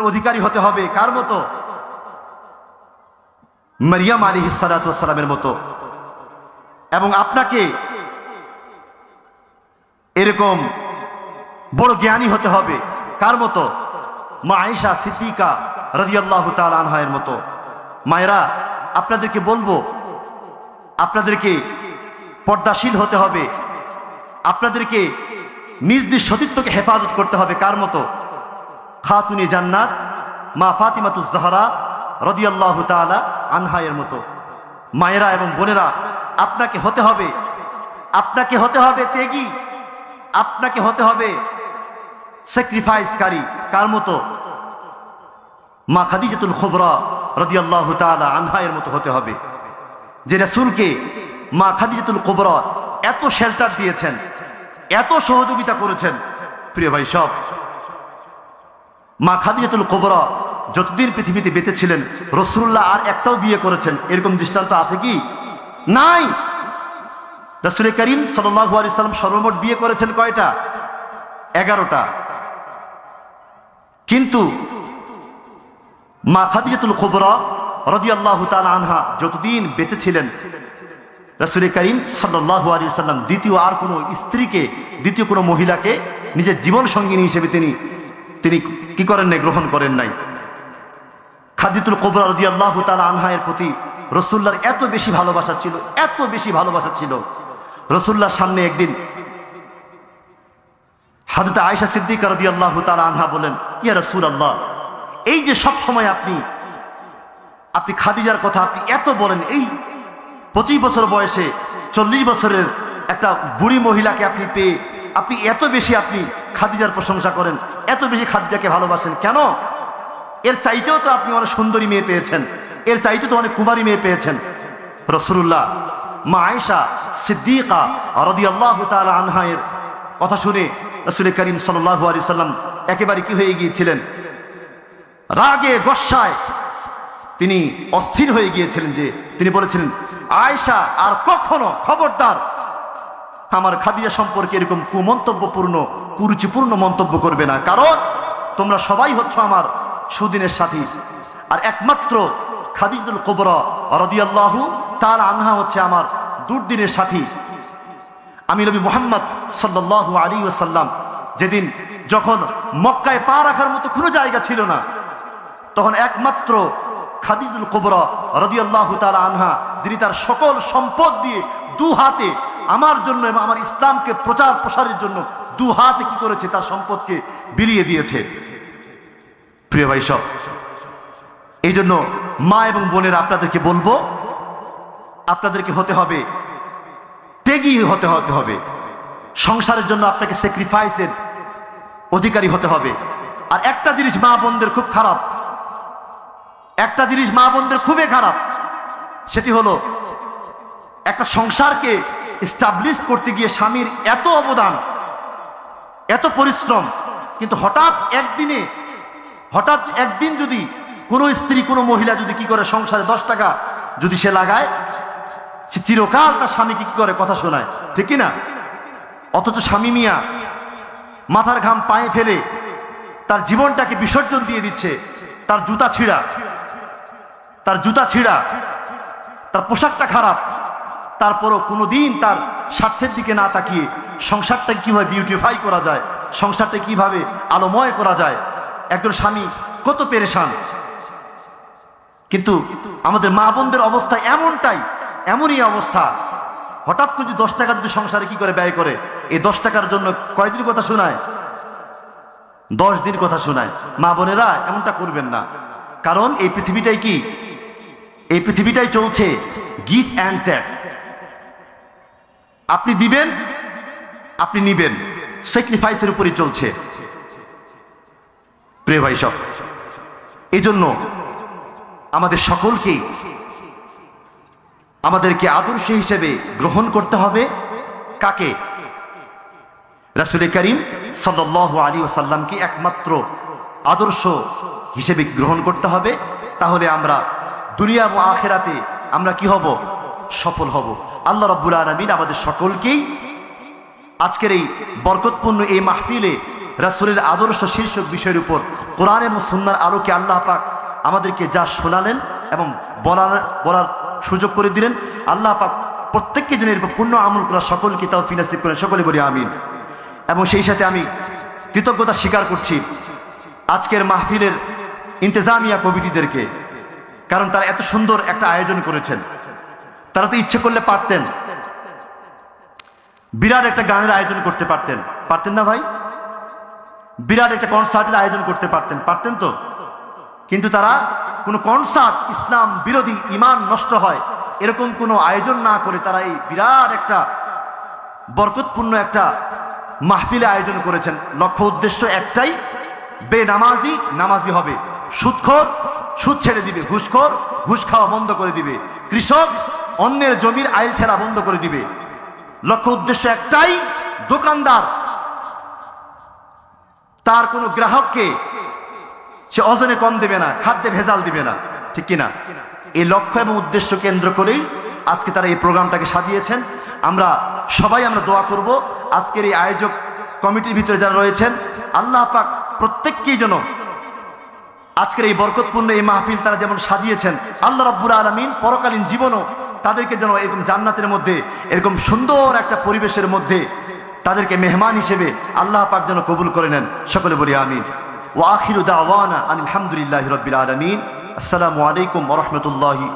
অধিকারী হতে হবে কার মতো? মারিয়াম আলাইহিস সালাতু ওয়াস সালামের মতো। এবং আপনাকে এরকম বড় জ্ঞানী হতে হবে কার মতো? মা আয়েশা সিদ্দিকা রাদিয়াল্লাহু তাআলা আনহার মতো। মায়েরা, আপনাদেরকে বলবো, আপনাদেরকে পর্দাশীল হতে হবে, আপনাদেরকে নিজ নিজ সতীত্বকে হেফাজত করতে হবে কার মতো? খাতুনে জান্নাত মা ফাতিমাতুজ জাহরা রাদিয়াল্লাহু তাআলা আনহার মতো। মায়েরা এবং বোনেরা, আপনাকে হতে হবে ত্যাগী, আপনাকে হতে হবে স্যাক্রিফাইসকারী কার মতো? মা খাদিজাতুল কুবরা রাদিয়াল্লাহু তাআলা আনহার মতো হতে হবে, যে রাসূলকে মা খাদিজাতুল কুবরা এত শেল্টার দিয়েছেন, এত সহযোগিতা করেছেন। প্রিয় ভাই সব, মা খাদিজাতুল কুবরা যতদিন পৃথিবীতে বেঁচে ছিলেন রাসূলুল্লাহ আর একটাও বিয়ে করেছেন এরকম দৃষ্টান্ত আছে কি? নাই। রাসূল করিম সাল্লাল্লাহু আলাইহি সাল্লাম সর্বমোট বিয়ে করেছেন কয়টা? 11টা। কিন্তু মা খাদিজাতুল কুবরা রাদিয়াল্লাহু তাআলা আনহা যতদিন বেঁচে ছিলেন রাসূল করিম সাল্লাল্লাহু আলাইহি সাল্লাম দ্বিতীয় আর কোনো স্ত্রীকে, দ্বিতীয় কোনো মহিলাকে নিজের জীবন সঙ্গিনী হিসেবে তিনি কি করেন নাই? গ্রহণ করেন নাই। খাদিজাতুল কুবরা রাদিয়াল্লাহু তাআলা আনহার প্রতি রাসূলুল্লাহর এত বেশি ভালোবাসা ছিল, এত বেশি ভালোবাসা ছিল। রাসূলুল্লাহর সামনে একদিন হযরত আয়েশা সিদ্দিকা রাদিয়াল্লাহু তাআলা আনহা বলেন, ইয়া রাসূলুল্লাহ, এই যে সব সময় আপনি খাদিজার কথা আপনি এত বলেন, এই 25 বছর বয়সে 40 বছরের একটা বুড়ি মহিলাকে আপনি পেয়ে আপনি এত বেশি খাদিজার প্রশংসা করেন, এত বেশি খাদিজাকে ভালোবাসেন কেন? এর চাইতেও তো আপনি অনেক সুন্দরী মেয়ে পেয়েছেন, এর চাইতে তো অনেক কুমারী মেয়ে পেয়েছেন। রাসূলুল্লাহ মা আয়েশা সিদ্দিকা রাদিয়াল্লাহু তাআলা আনহার কথা শুনে রাসূল করিম সাল্লাল্লাহু আলাইহি সাল্লাম একেবারে কি হয়ে গিয়েছিলেন? রাগে গস্বায় তিনি অস্থির হয়ে গিয়েছিলেন, যে তিনি বলেছিলেন, আয়েশা আর কখনো খবরদার আমার খাদিজা সম্পর্কে এরকম কুমন্তব্যপূর্ণ কুরুচিপূর্ণ মন্তব্য করবে না, কারণ তোমরা সবাই হচ্ছ আমার সুদিনের সাথী, আর একমাত্র খাদিজাতুল কুবরা রাদিয়াল্লাহু তাআলা আনহা হচ্ছে আমার দুর্দিনের সাথী। আমি নবী মুহাম্মদ সাল্লাল্লাহু আলাইহি ওয়াসাল্লাম যেদিন যখন মক্কায় পা রাখার মতো কোনো জায়গা ছিল না, তখন একমাত্র খাদিজাতুল কুবরা রাদিয়াল্লাহু তাআলা আনহা, যিনি তার সকল সম্পদ দিয়ে দু হাতে আমার জন্য এবং আমার ইসলামকে প্রচার প্রসারের জন্য দু হাতে কি করেছে? তার সম্পদকে বিলিয়ে দিয়েছে। প্রিয় ভাই সব, এই জন্য মা এবং বোনের আপনাদেরকে বলবো, আপনাদেরকে হতে হবে ত্যাগী হতে হবে, সংসারের জন্য আপনাকে স্যাক্রিফাইসের অধিকারী হতে হবে। আর একটা জিনিস মা বোনদের খুব খারাপ, একটা জিনিস মা বোনদের খুবই খারাপ, সেটি হলো একটা সংসারকে এস্টাবলিশ করতে গিয়ে স্বামীর এত অবদান, এত পরিশ্রম, কিন্তু হঠাৎ একদিন যদি কোনো স্ত্রী, কোনো মহিলা যদি কি করে সংসারে 10 টাকা যদি সে লাগায়, সে চিরকাল তার স্বামীকে কি করে? কথা শোনায়, ঠিক কিনা? অথচ স্বামী মিয়া মাথার ঘাম পায়ে ফেলে তার জীবনটাকে বিসর্জন দিয়ে দিচ্ছে, তার জুতা ছিঁড়া, তার পোশাকটা খারাপ, তারপরও কোনোদিন তার স্বার্থের দিকে না তাকিয়ে সংসারটাকে কিভাবে বিউটিফাই করা যায়, সংসারটা কিভাবে আলোময় করা যায়, একজন স্বামী কত পেরেশান। কিন্তু আমাদের মা বোনদের অবস্থা এমনই অবস্থা, হঠাৎ করে 10 টাকা যদি সংসারে কি করে ব্যয় করে, এই 10 টাকার জন্য কয়দিন কথা শোনায়? 10 দিন কথা শোনায়। মা বোনেরা এমনটা করবেন না, কারণ এই পৃথিবীটাই কি? এই পৃথিবীটাই চলছে গিভ অ্যান্ড টেক। আপনি দিবেন, আপনি নিবেন, স্যাক্রিফাইসের উপরই চলছে। প্রিয় ভাই সব, এই জন্য আমাদের সকলকেই আমাদেরকে আদর্শ হিসেবে গ্রহণ করতে হবে। কাকে? রাসূল করিম সাল্লাল্লাহু আলাইহি ওয়াসাল্লামকে একমাত্র আদর্শ হিসেবে গ্রহণ করতে হবে। তাহলে আমরা দুনিয়া ও আখিরাতে আমরা কি হব? সফল হব। আল্লাহ রাব্বুল আলামিন আমাদের সকলকেই আজকের এই বরকতপূর্ণ এই মাহফিলে রাসূলের আদর্শ শীর্ষক বিষয়ের উপর কোরআন এবং সুন্নাহর আলোকে আল্লাহ পাক আমাদেরকে যা শোনালেন এবং বলার সুযোগ করে দিলেন, আল্লাহ পাক প্রত্যেককে যেন এর উপর পূর্ণ আমল করা সকলকে তৌফিক নসিব করেন, সকলে বলি আমিন। এবং সেই সাথে আমি কৃতজ্ঞতা স্বীকার করছি আজকের মাহফিলের ইন্তেজামিয়া কমিটিদেরকে, কারণ তারা এত সুন্দর একটা আয়োজন করেছেন। তারা তো ইচ্ছে করলে পারতেন বিরাট একটা গানের আয়োজন করতে পারতেন, পারতেন না ভাই? বিরাট একটা কনসার্টের আয়োজন করতে পারতেন তো, কিন্তু তারা কোনো কনসার্ট ইসলাম বিরোধী, ঈমান নষ্ট হয় এরকম কোনো আয়োজন না করে তারা এই বিরাট একটা বরকতপূর্ণ একটা মাহফিলে আয়োজন করেছেন। লক্ষ্য উদ্দেশ্য একটাই, বেনামাজি নামাজি হবে, সুদখোর সুদ ছেড়ে দিবে, ঘুষখোর ঘুষ খাওয়া বন্ধ করে দিবে, কৃষক অন্যের জমির আইল ছেড়া বন্ধ করে দিবে। লক্ষ্য উদ্দেশ্য একটাই, দোকানদার তার কোনো গ্রাহককে সে ওজনে কম দেবে না, খাদ্যে ভেজাল দিবে না, ঠিক কিনা? এই লক্ষ্য এবং উদ্দেশ্য কেন্দ্র করেই আজকে তারা এই প্রোগ্রামটাকে সাজিয়েছেন। আমরা সবাই দোয়া করব আজকের এই আয়োজক কমিটির ভিতরে যারা রয়েছেন, আল্লাহ পাক প্রত্যেককেই যেন আজকের এই বরকতপূর্ণ এই মাহফিল তারা যেমন সাজিয়েছেন, আল্লাহ রাব্বুল আলামিন পরকালীন জীবনও তাদেরকে যেন এরকম জান্নাতের মধ্যে এরকম সুন্দর একটা পরিবেশের মধ্যে তাদেরকে মেহমান হিসেবে আল্লাহ পাক যেন কবুল করে নেন, সকলে বলি আমিন। ওয়া আখিরু দাওয়ানা আনিল হামদুলিল্লাহি রাব্বিল আলামিন। আসসালামু আলাইকুম ওয়া রাহমাতুল্লাহি।